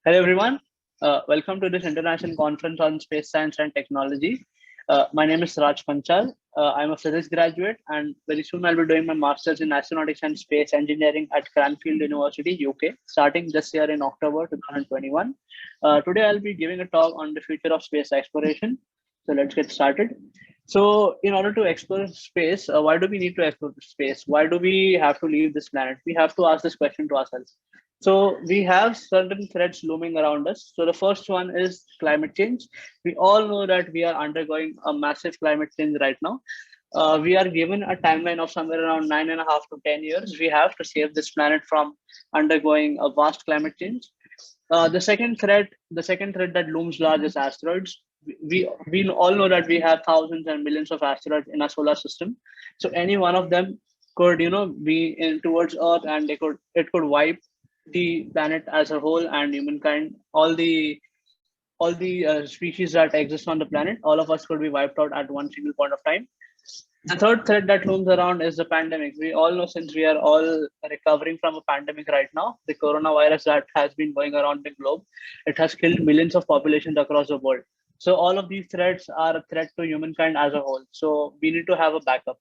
Hello, everyone. Welcome to this international conference on space science and technology. My name is Raj Panchal. I'm a physics graduate, and very soon I'll be doing my master's in astronautics and space engineering at Cranfield University, UK, starting this year in October 2021. Today, I'll be giving a talk on the future of space exploration. So let's get started. So, in order to explore space, why do we need to explore space? Why do we have to leave this planet? We have to ask this question to ourselves. So we have certain threats looming around us. So the first one is climate change. We all know that we are undergoing a massive climate change right now. We are given a timeline of somewhere around 9.5 to 10 years. We have to save this planet from undergoing a vast climate change. The second threat that looms large is asteroids. We all know that we have thousands and millions of asteroids in our solar system. So any one of them could be in towards Earth, and it could wipe the planet as a whole and humankind, all the species that exist on the planet, all of us could be wiped out at one single point of time. The third threat that looms around is the pandemic. We all know, since we are all recovering from a pandemic right now, the coronavirus that has been going around the globe, it has killed millions of populations across the world. So all of these threats are a threat to humankind as a whole. So we need to have a backup.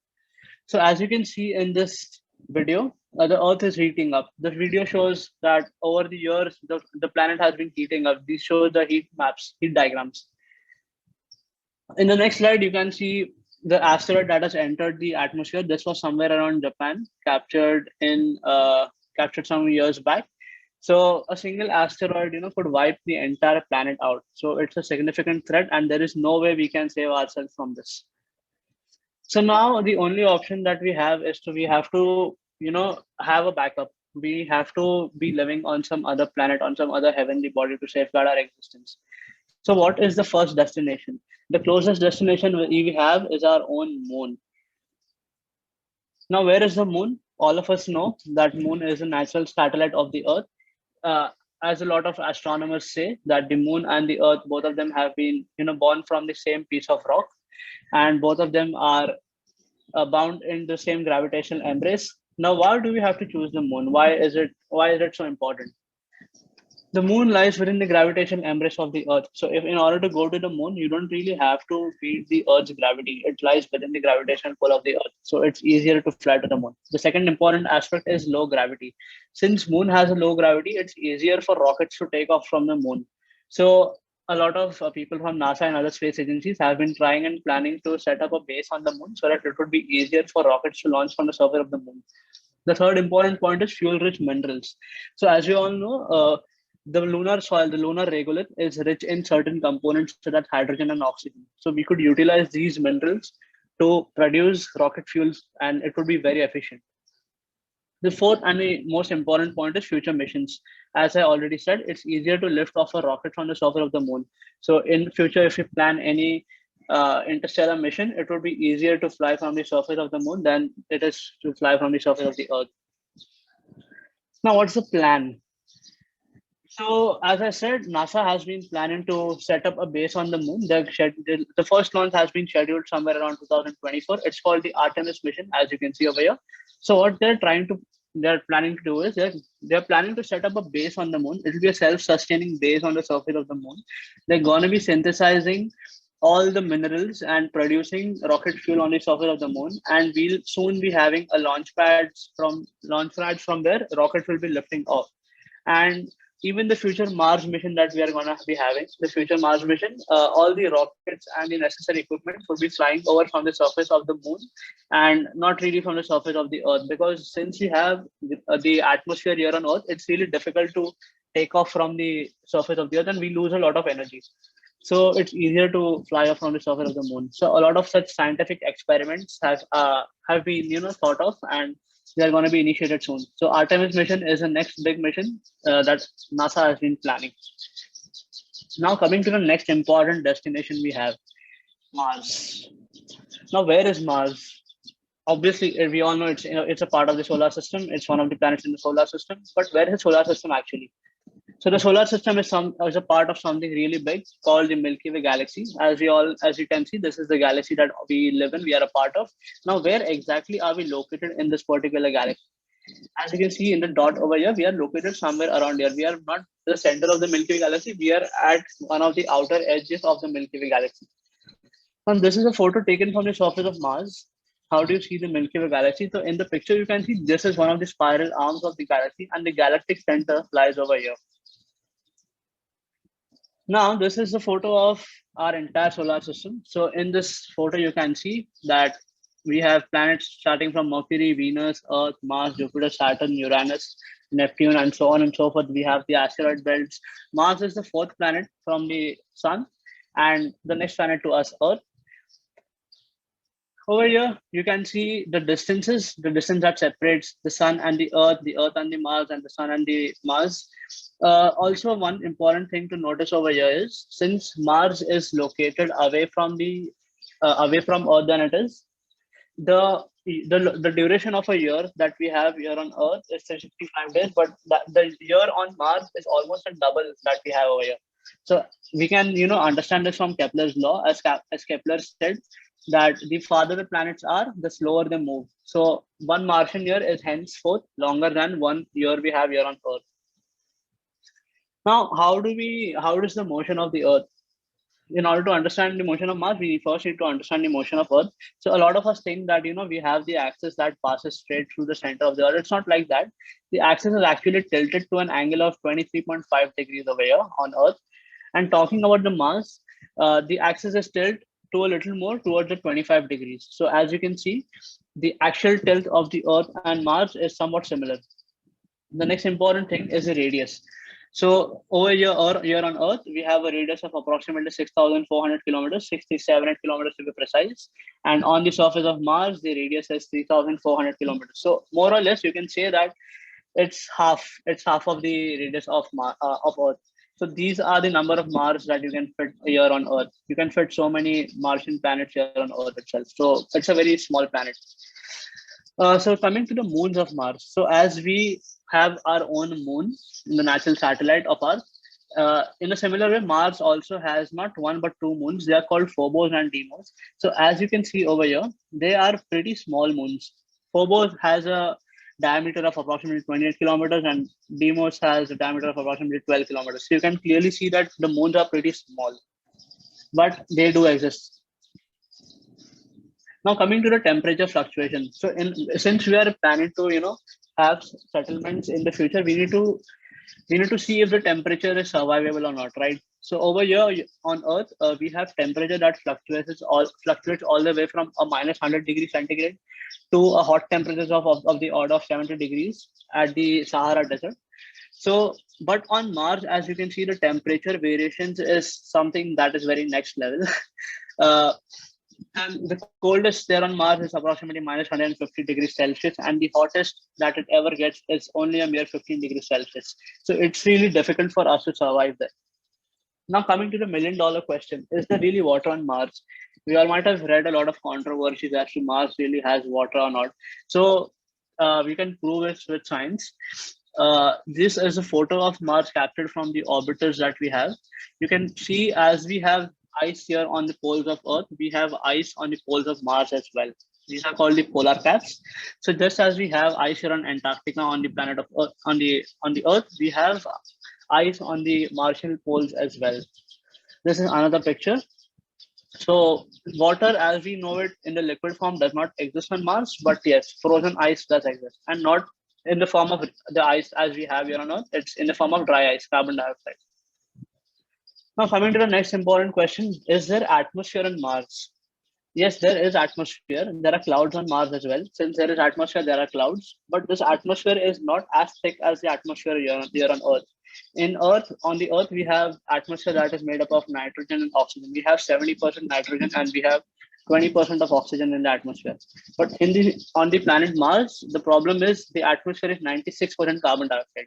So as you can see in this video, the Earth is heating up. The video shows that over the years, the planet has been heating up. These show the heat maps, heat diagrams. In the next slide, you can see the asteroid that has entered the atmosphere. This was somewhere around Japan, captured some years back. So a single asteroid, could wipe the entire planet out. So it's a significant threat, and there is no way we can save ourselves from this. So now the only option that we have is we have to, have a backup. We have to be living on some other planet, on some other heavenly body to safeguard our existence. So what is the first destination? The closest destination we have is our own moon. Now, where is the moon? All of us know that moon is a natural satellite of the Earth. As a lot of astronomers say, that the moon and the Earth, both of them have been, born from the same piece of rock, and both of them are bound in the same gravitational embrace. Now, why do we have to choose the moon? Why is it so important? The moon lies within the gravitational embrace of the Earth. So, if in order to go to the moon, you don't really have to beat the Earth's gravity. It lies within the gravitational pull of the Earth. So, it's easier to fly to the moon. The second important aspect is low gravity. Since moon has a low gravity, it's easier for rockets to take off from the moon. So, a lot of people from NASA and other space agencies have been trying and planning to set up a base on the moon so that it would be easier for rockets to launch from the surface of the moon. The third important point is fuel-rich minerals. So, as we all know, the lunar soil, the lunar regolith, is rich in certain components, so that's hydrogen and oxygen. So we could utilize these minerals to produce rocket fuels, and it would be very efficient. The fourth and the most important point is future missions. As I already said, it's easier to lift off a rocket from the surface of the moon. So in future, if we plan any interstellar mission, it would be easier to fly from the surface of the moon than it is to fly from the surface of the Earth. Now, what's the plan? So, as I said, NASA has been planning to set up a base on the moon. The first launch has been scheduled somewhere around 2024. It's called the Artemis mission, as you can see over here. So, what they're planning to do is they're planning to set up a base on the moon. It will be a self-sustaining base on the surface of the moon. They're going to be synthesizing all the minerals and producing rocket fuel on the surface of the moon. And we'll soon be having a launch pads from where rockets will be lifting off. And even the future Mars mission that we are going to be having, the future Mars mission, all the rockets and the necessary equipment will be flying over from the surface of the moon and not really from the surface of the Earth. Because since we have the atmosphere here on Earth, it's really difficult to take off from the surface of the Earth, and we lose a lot of energy. So it's easier to fly off from the surface of the moon. So a lot of such scientific experiments have been thought of, and they are going to be initiated soon. So Artemis mission is the next big mission that NASA has been planning. Now coming to the next important destination we have, Mars. Now, where is Mars? Obviously, we all know it's a part of the solar system. It's one of the planets in the solar system. But where is the solar system actually? So the solar system is a part of something really big called the Milky Way galaxy. As you can see, this is the galaxy that we live in. We are a part of. Now, where exactly are we located in this particular galaxy? As you can see in the dot over here, we are located somewhere around here. We are not the center of the Milky Way galaxy. We are at one of the outer edges of the Milky Way galaxy. And this is a photo taken from the surface of Mars. How do you see the Milky Way galaxy? So in the picture, you can see this is one of the spiral arms of the galaxy, and the galactic center lies over here. Now, this is the photo of our entire solar system. So in this photo, you can see that we have planets starting from Mercury, Venus, Earth, Mars, Jupiter, Saturn, Uranus, Neptune, and so on and so forth. We have the asteroid belts. Mars is the fourth planet from the sun, and the next planet to us, Earth. Over here, you can see the distances, the distance that separates the sun and the earth and the Mars, and the sun and the Mars. Also, one important thing to notice over here is, since Mars is located away from Earth than it is, the duration of a year that we have here on Earth is 365 days, but the year on Mars is almost a double that we have over here. So we can understand this from Kepler's law, as Kepler said that the farther the planets are, the slower they move. So one Martian year is henceforth longer than 1 year we have here on Earth. Now, how does the motion of the Earth? In order to understand the motion of Mars, we first need to understand the motion of Earth. So a lot of us think that we have the axis that passes straight through the center of the Earth. It's not like that. The axis is actually tilted to an angle of 23.5 degrees over here on Earth. And talking about the Mars, the axis is tilted to a little more towards the 25 degrees. So as you can see, the actual tilt of the Earth and Mars is somewhat similar. The next important thing is the radius. So over here or here on Earth, we have a radius of approximately 6,400 kilometers, 6,700 kilometers to be precise. And on the surface of Mars, the radius is 3,400 kilometers. So more or less, you can say that it's half of the radius of Earth. So these are the number of Mars that you can fit here on Earth. You can fit so many Martian planets here on Earth itself. So it's a very small planet. So coming to the moons of Mars. So as we have our own moon in the natural satellite of Earth, in a similar way, Mars also has not one but two moons. They are called Phobos and Deimos. So as you can see over here, they are pretty small moons. Phobos has a diameter of approximately 28 kilometers, and Deimos has a diameter of approximately 12 kilometers. So you can clearly see that the moons are pretty small, but they do exist. Now coming to the temperature fluctuation. So since we are planning to have settlements in the future, we need to see if the temperature is survivable or not, right? So over here on Earth, we have temperature that fluctuates all the way from a minus 100 degrees centigrade to a hot temperatures of the order of 70 degrees at the Sahara Desert. So, but on Mars, as you can see, the temperature variations is something that is very next level. uh, and the coldest there on Mars is approximately minus 150 degrees Celsius, and the hottest that it ever gets is only a mere 15 degrees Celsius. So it's really difficult for us to survive there. Now, coming to the $1 million question, is there really water on Mars? We all might have read a lot of controversies as to Mars really has water or not. So we can prove it with science. This is a photo of Mars captured from the orbiters that we have. You can see as we have ice here on the poles of Earth, we have ice on the poles of Mars as well. These are called the polar caps. So just as we have ice here on Antarctica on the planet of Earth, on the Earth, we have ice on the Martian poles as well. This is another picture. So water as we know it in the liquid form does not exist on Mars, but yes, frozen ice does exist, and not in the form of the ice as we have here on Earth. It's in the form of dry ice, carbon dioxide. Now coming to the next important question, is there atmosphere on Mars? Yes, there is atmosphere. There are clouds on Mars as well. Since there is atmosphere, there are clouds. But this atmosphere is not as thick as the atmosphere here on Earth. On the Earth, we have atmosphere that is made up of nitrogen and oxygen. We have 70% nitrogen and we have 20% of oxygen in the atmosphere. But on the planet Mars, the problem is the atmosphere is 96% carbon dioxide.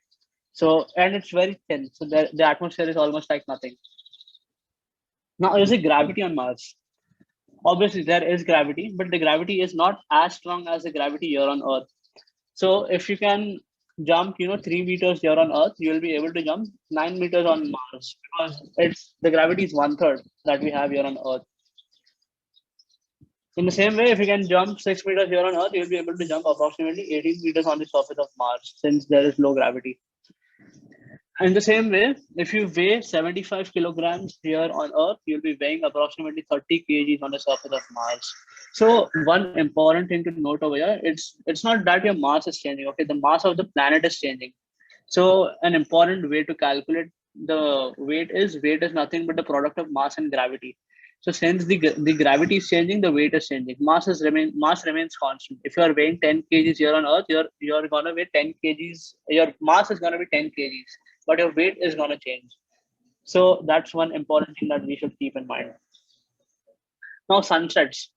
So, and it's very thin. So the atmosphere is almost like nothing. Now, is there gravity on Mars? Obviously there is gravity, but the gravity is not as strong as the gravity here on Earth. So if you can jump 3 meters here on Earth, you will be able to jump 9 meters on Mars, because the gravity is 1/3 that we have here on Earth. In the same way, if you can jump 6 meters here on Earth, you'll be able to jump approximately 18 meters on the surface of Mars, since there is low gravity. In the same way, if you weigh 75 kilograms here on Earth, you'll be weighing approximately 30 kgs on the surface of Mars. So one important thing to note over here, it's not that your mass is changing. Okay, the mass of the planet is changing. So an important way to calculate the weight is nothing but the product of mass and gravity. So since the gravity is changing, the weight is changing. Mass remains constant. If you are weighing 10 kgs here on Earth, you're gonna weigh 10 kgs. Your mass is gonna be 10 kgs, but your weight is gonna change. So that's one important thing that we should keep in mind. Now sunsets.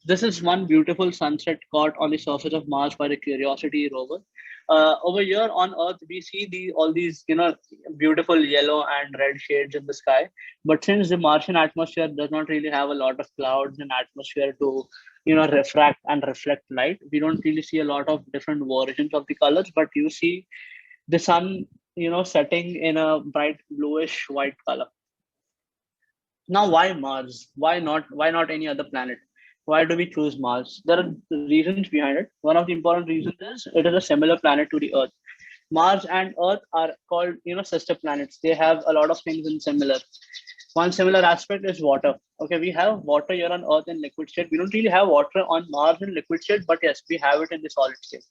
This is one beautiful sunset caught on the surface of Mars by the Curiosity rover. Over here on Earth, we see all these beautiful yellow and red shades in the sky. But since the Martian atmosphere does not really have a lot of clouds and atmosphere to refract and reflect light, we don't really see a lot of different versions of the colors. But you see the sun setting in a bright bluish white color. Now, why Mars? Why not any other planet? Why do we choose Mars? There are reasons behind it. One of the important reasons is it is a similar planet to the Earth. Mars and Earth are called sister planets. They have a lot of things in similar. One similar aspect is water. Okay, we have water here on Earth in liquid state. We don't really have water on Mars in liquid state, but yes, we have it in the solid state.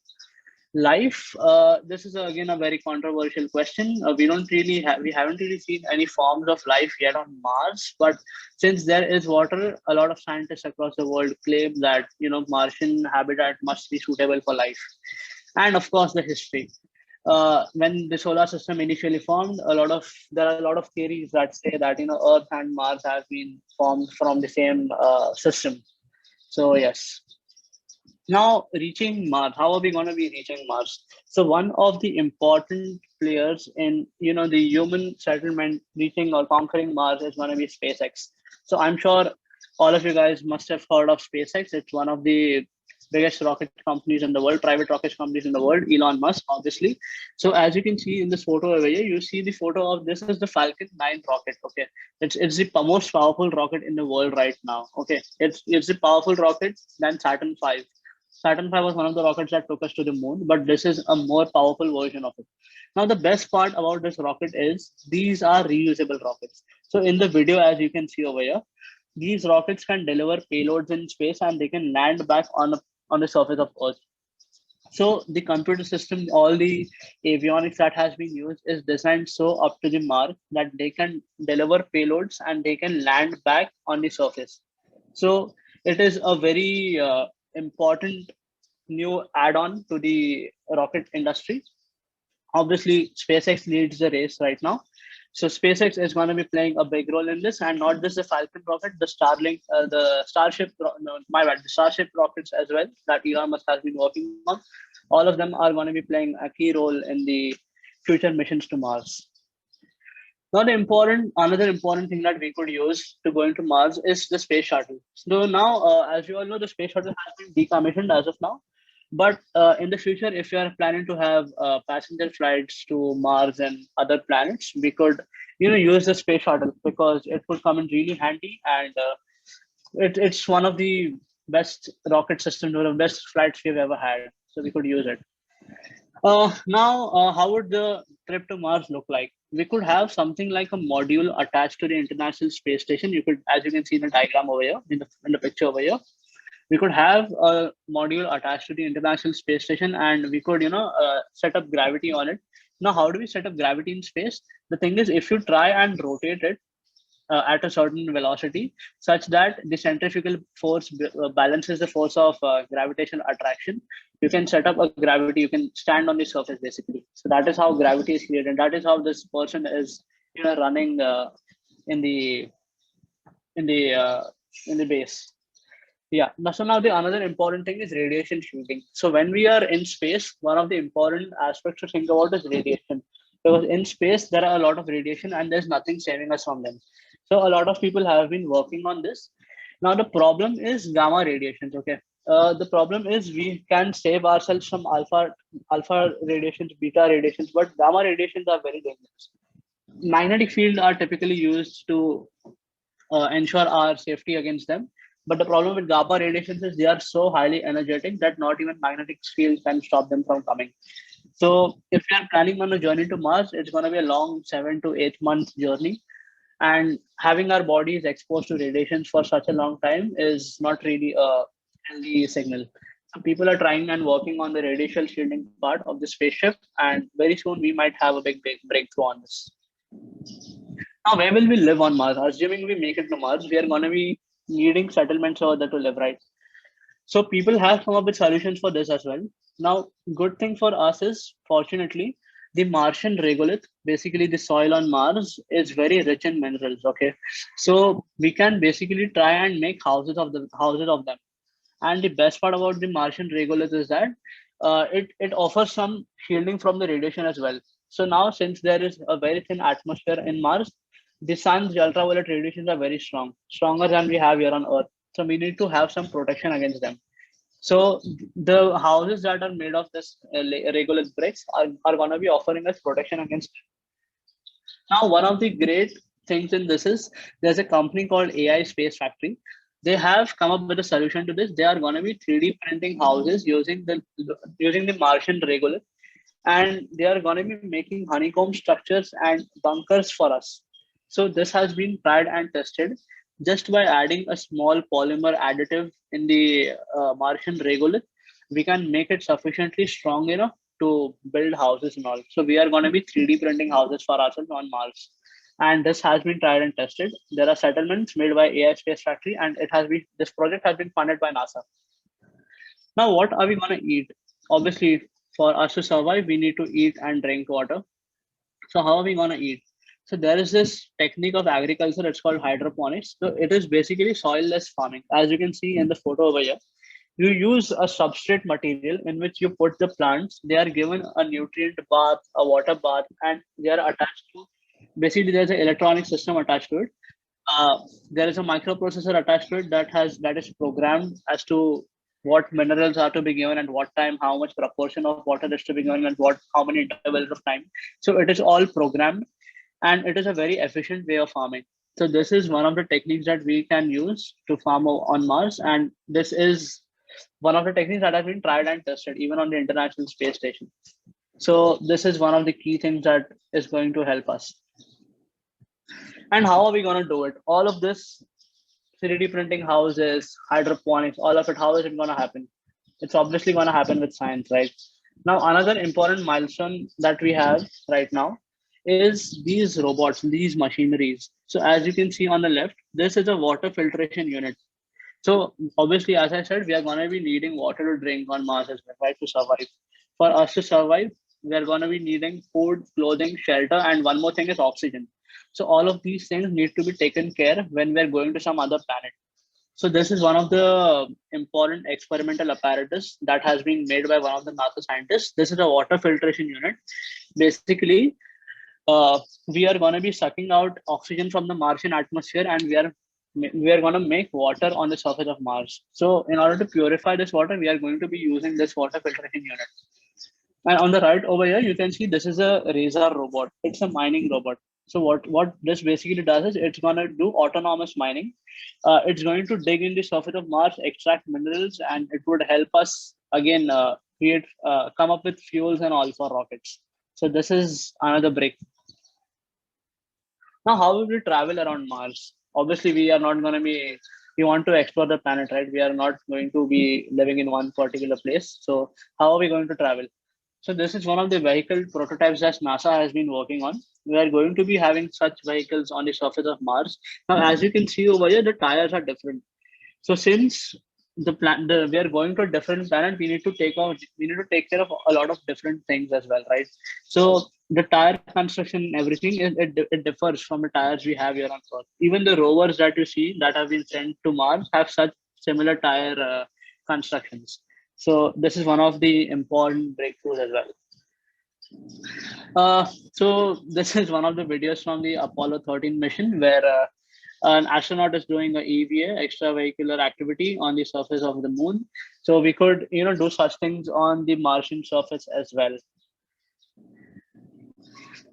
Life, this is again a very controversial question. We haven't really seen any forms of life yet on Mars, but since there is water, a lot of scientists across the world claim that Martian habitat must be suitable for life. And of course, the history. When the solar system initially formed, there are a lot of theories that say that Earth and Mars have been formed from the same system. So yes. Now, reaching Mars, how are we going to be reaching Mars? So one of the important players in the human settlement reaching or conquering Mars is going to be SpaceX. So I'm sure all of you guys must have heard of SpaceX. It's one of the biggest rocket companies in the world, private rocket companies in the world. Elon Musk, obviously. So as you can see in this photo over here, you see the photo of this is the Falcon 9 rocket. Okay, it's the most powerful rocket in the world right now. Okay, it's the powerful rocket than Saturn 5. Saturn 5 was one of the rockets that took us to the moon, but this is a more powerful version of it. Now, the best part about this rocket is these are reusable rockets. So in the video, as you can see over here, these rockets can deliver payloads in space and they can land back on the surface of Earth. So the computer system, all the avionics that has been used is designed so up to the mark that they can deliver payloads and they can land back on the surface. So it is a very important new add-on to the rocket industry. Obviously, SpaceX leads the race right now. So SpaceX is going to be playing a big role in this, and not just the Falcon rocket, the Starlink, the Starship, no, my bad, the Starship rockets as well that Elon Musk has been working on. All of them are going to be playing a key role in the future missions to Mars. Now, another important thing that we could use to go into Mars is the space shuttle. So now, as you all know, the space shuttle has been decommissioned as of now. But in the future, if you are planning to have passenger flights to Mars and other planets, we could, use the space shuttle because it would come in really handy, and it's one of the best rocket systems or the best flights we've ever had. So we could use it. Now, how would the trip to Mars look like? We could have something like a module attached to the International Space Station. You could, as you can see in the diagram over here, in the picture over here, we could have a module attached to the International Space Station, and we could, set up gravity on it. Now, how do we set up gravity in space? The thing is, if you try and rotate it at a certain velocity such that the centrifugal force balances the force of gravitational attraction, you can set up a gravity, you can stand on the surface basically. So that is how gravity is created. That is how this person is running in the in the uh, in the base. Yeah. So now the another important thing is radiation shielding. So when we are in space, one of the important aspects to think about is radiation. Because in space there are a lot of radiation and there's nothing saving us from them. So a lot of people have been working on this. Now the problem is gamma radiations. Okay. The problem is we can save ourselves from alpha radiations, beta radiations, but gamma radiations are very dangerous. Magnetic field are typically used to ensure our safety against them. But the problem with gamma radiations is they are so highly energetic that not even magnetic field can stop them from coming. So if you are planning on a journey to Mars, it's going to be a long 7 to 8 month journey, and having our bodies exposed to radiations for such a long time is not really a healthy signal. So people are trying and working on the radiation shielding part of the spaceship, and very soon we might have a big breakthrough on this. Now, where will we live on Mars? Assuming we make it to Mars, we are going to be needing settlements over there to live, right? So people have come up with solutions for this as well. Now, good thing for us is, fortunately, the Martian regolith, basically the soil on Mars, is very rich in minerals. Okay, so we can basically try and make houses of them. And the best part about the Martian regolith is that it offers some shielding from the radiation as well. So now, since there is a very thin atmosphere in Mars, the sun's ultraviolet radiations are very strong, stronger than we have here on Earth. So we need to have some protection against them. So the houses that are made of this regolith bricks are going to be offering us protection against. Now, one of the great things in this is there's a company called AI Space Factory. They have come up with a solution to this. They are going to be 3D printing houses using the Martian regolith, and they are going to be making honeycomb structures and bunkers for us. So this has been tried and tested just by adding a small polymer additive in the Martian regolith. We can make it sufficiently strong enough to build houses and all. So we are going to be 3D printing houses for ourselves on Mars. And this has been tried and tested. There are settlements made by AI Space Factory, and this project has been funded by NASA. Now, what are we going to eat? Obviously, for us to survive, we need to eat and drink water. So how are we going to eat? So there is this technique of agriculture. It's called hydroponics. So it is basically soilless farming. As you can see in the photo over here, you use a substrate material in which you put the plants. They are given a nutrient bath, a water bath, and they are attached to. Basically, there's an electronic system attached to it. There is a microprocessor attached to it that is programmed as to what minerals are to be given and what time, how much proportion of water is to be given, and what how many intervals of time. So it is all programmed, and it is a very efficient way of farming. So this is one of the techniques that we can use to farm on Mars, and this is one of the techniques that has been tried and tested even on the International Space Station. So this is one of the key things that is going to help us. And how are we going to do it? All of this 3D printing houses, hydroponics, all of it, how is it going to happen? It's obviously going to happen with science, right? Now, another important milestone that we have right now is these robots, these machineries. So as you can see on the left, this is a water filtration unit. So obviously, as I said, we are going to be needing water to drink on Mars as well, right, to survive. For us to survive, we are going to be needing food, clothing, shelter, and one more thing is oxygen. So all of these things need to be taken care when we're going to some other planet. So this is one of the important experimental apparatus that has been made by one of the NASA scientists. This is a water filtration unit. Basically, we are going to be sucking out oxygen from the Martian atmosphere, and we are going to make water on the surface of Mars. So in order to purify this water, we are going to be using this water filtration unit. And on the right over here, you can see this is a Razor robot. It's a mining robot. So what this basically does is it's going to do autonomous mining. It's going to dig in the surface of Mars, extract minerals, and it would help us again come up with fuels and all for rockets. So this is another break. Now, how will we travel around Mars? Obviously, we are not going to be. We want to explore the planet, right? We are not going to be living in one particular place. So how are we going to travel? So this is one of the vehicle prototypes that NASA has been working on. We are going to be having such vehicles on the surface of Mars. Now, as you can see over here, the tires are different. So since we are going to a different planet, we need to take care of a lot of different things as well, right? So the tire construction, everything it differs from the tires we have here on Earth. Even the rovers that you see that have been sent to Mars have such similar tire constructions. So this is one of the important breakthroughs as well. So this is one of the videos from the Apollo 13 mission where an astronaut is doing a EVA, extravehicular activity, on the surface of the moon. So we could, do such things on the Martian surface as well.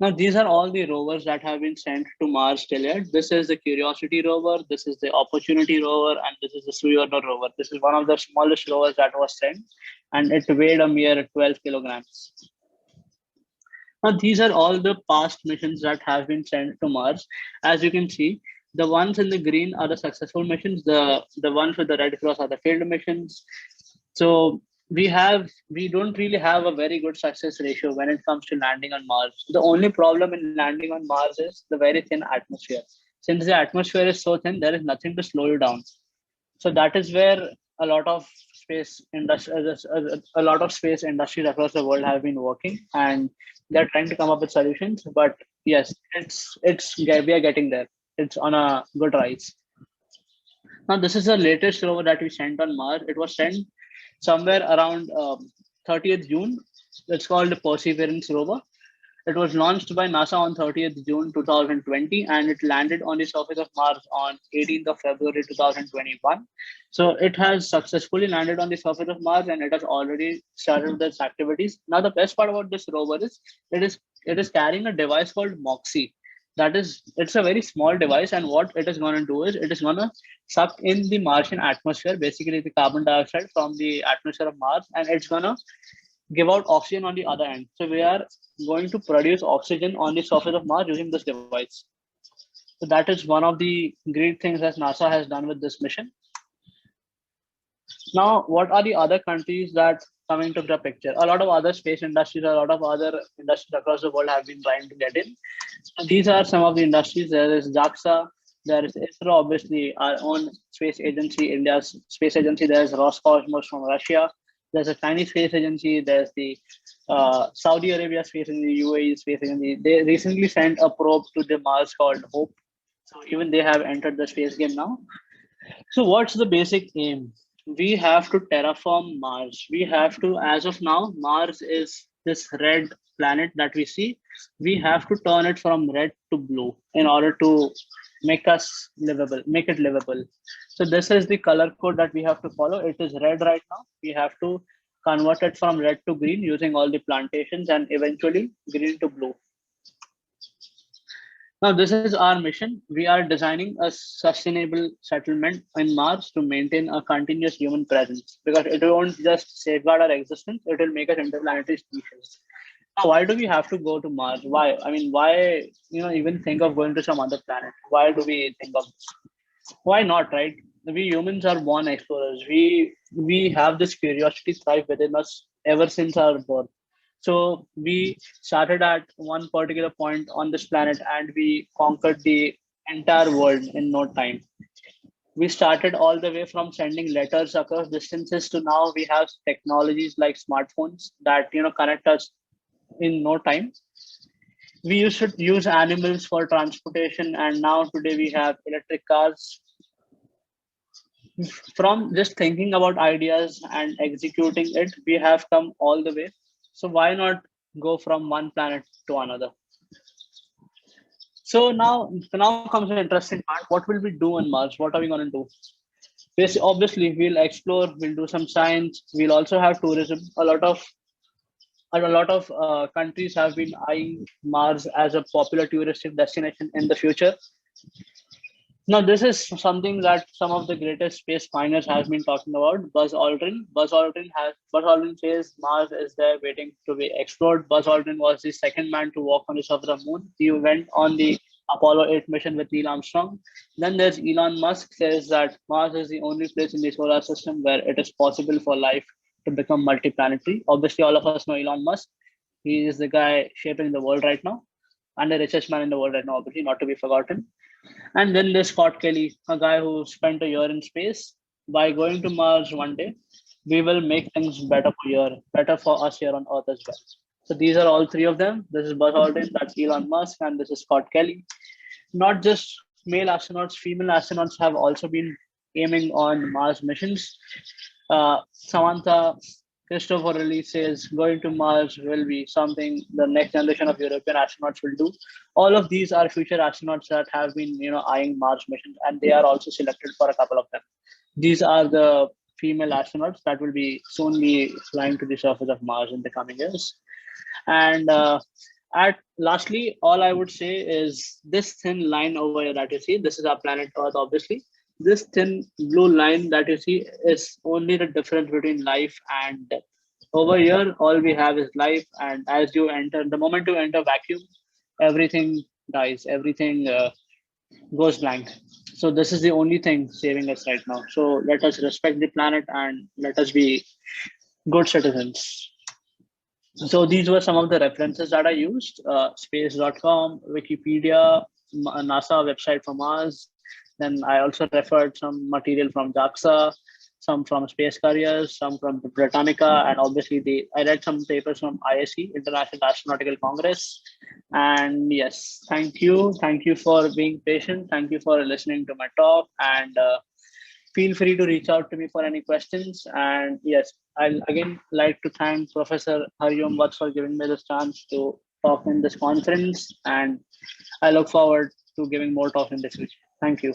Now, these are all the rovers that have been sent to Mars till yet. This is the Curiosity rover, this is the Opportunity rover, and this is the Sojourner rover. This is one of the smallest rovers that was sent, and it weighed a mere 12 kilograms. Now, these are all the past missions that have been sent to Mars. As you can see, the ones in the green are the successful missions. The ones with the red cross are the failed missions. So we don't really have a very good success ratio when it comes to landing on Mars. The only problem in landing on Mars is the very thin atmosphere. Since the atmosphere is so thin, there is nothing to slow you down. So that is where a lot of a lot of space industries across the world have been working, and they're trying to come up with solutions. But yes, we are getting there. It's on a good rise. Now, this is the latest rover that we sent on Mars. It was sent somewhere around 30th June. It's called the Perseverance rover. It was launched by NASA on 30th June 2020, and it landed on the surface of Mars on 18th of February 2021. So it has successfully landed on the surface of Mars, and it has already started its activities. Now, the best part about this rover is it is carrying a device called MOXIE. That is, it's a very small device, and what it is going to do is it is going to suck in the Martian atmosphere, basically the carbon dioxide from the atmosphere of Mars, and it's going to give out oxygen on the other end. So we are going to produce oxygen on the surface of Mars using this device. So that is one of the great things that NASA has done with this mission. Now, what are the other countries that come into the picture? A lot of other space industries, a lot of other industries across the world have been trying to get in. So these are some of the industries. There is JAXA, there is ISRO, obviously our own space agency, India's space agency. There is Roscosmos from Russia. There's a Chinese space agency. There's the Saudi Arabia space agency, UAE space agency. They recently sent a probe to the Mars called Hope. So even they have entered the space game now. So what's the basic aim? We have to terraform Mars. We have to, as of now, Mars is this red planet that we see. We have to turn it from red to blue in order to make it livable. So this is the color code that we have to follow. It is red right now. We have to convert it from red to green using all the plantations and eventually green to blue. Now, this is our mission. We are designing a sustainable settlement in Mars to maintain a continuous human presence because it won't just safeguard our existence, it will make us interplanetary species. Now, why do we have to go to Mars? Why? I mean, why, even think of going to some other planet? Why do we think of this? Why not, right? We humans are born explorers. We have this curiosity thrive within us ever since our birth. So we started at one particular point on this planet and we conquered the entire world in no time. We started all the way from sending letters across distances to now we have technologies like smartphones that connect us in no time. We used to use animals for transportation, and now today we have electric cars. From just thinking about ideas and executing it, we have come all the way. So why not go from one planet to another? So now comes the interesting part. What will we do on Mars? What are we going to do? Obviously, we'll explore. We'll do some science. We'll also have tourism. A lot of countries have been eyeing Mars as a popular touristic destination in the future. Now, this is something that some of the greatest space pioneers have been talking about. Buzz Aldrin. Buzz Aldrin says Mars is there waiting to be explored. Buzz Aldrin was the second man to walk on the surface of the moon. He went on the Apollo 8 mission with Neil Armstrong. Then there's Elon Musk says that Mars is the only place in the solar system where it is possible for life to become multiplanetary. Obviously, all of us know Elon Musk. He is the guy shaping the world right now and the richest man in the world right now, obviously, not to be forgotten. And then there's Scott Kelly, a guy who spent a year in space. By going to Mars one day, we will make things better for us here on Earth as well. So these are all three of them. This is Buzz Aldrin, that's Elon Musk, and this is Scott Kelly. Not just male astronauts, female astronauts have also been aiming on Mars missions. Samantha Cristoforelli says going to Mars will be something the next generation of European astronauts will do. All of these are future astronauts that have been, eyeing Mars missions, and they are also selected for a couple of them. These are the female astronauts that will be soon be flying to the surface of Mars in the coming years. And At lastly, all I would say is this thin line over here that you see, this is our planet Earth, obviously. This thin blue line that you see is only the difference between life and death. Over here, all we have is life, and as you enter, the moment you enter vacuum, everything dies, everything goes blank. So this is the only thing saving us right now. So let us respect the planet and let us be good citizens. So these were some of the references that I used: space.com, Wikipedia, NASA website for Mars. Then I also referred some material from JAXA, some from Space Careers, some from Britannica, and obviously I read some papers from ISC, International Astronautical Congress. And yes, thank you for being patient. Thank you for listening to my talk, and feel free to reach out to me for any questions. And yes, I'll again like to thank Professor Hariom Vats for giving me this chance to talk in this conference. And I look forward to giving more talk in the future. Thank you.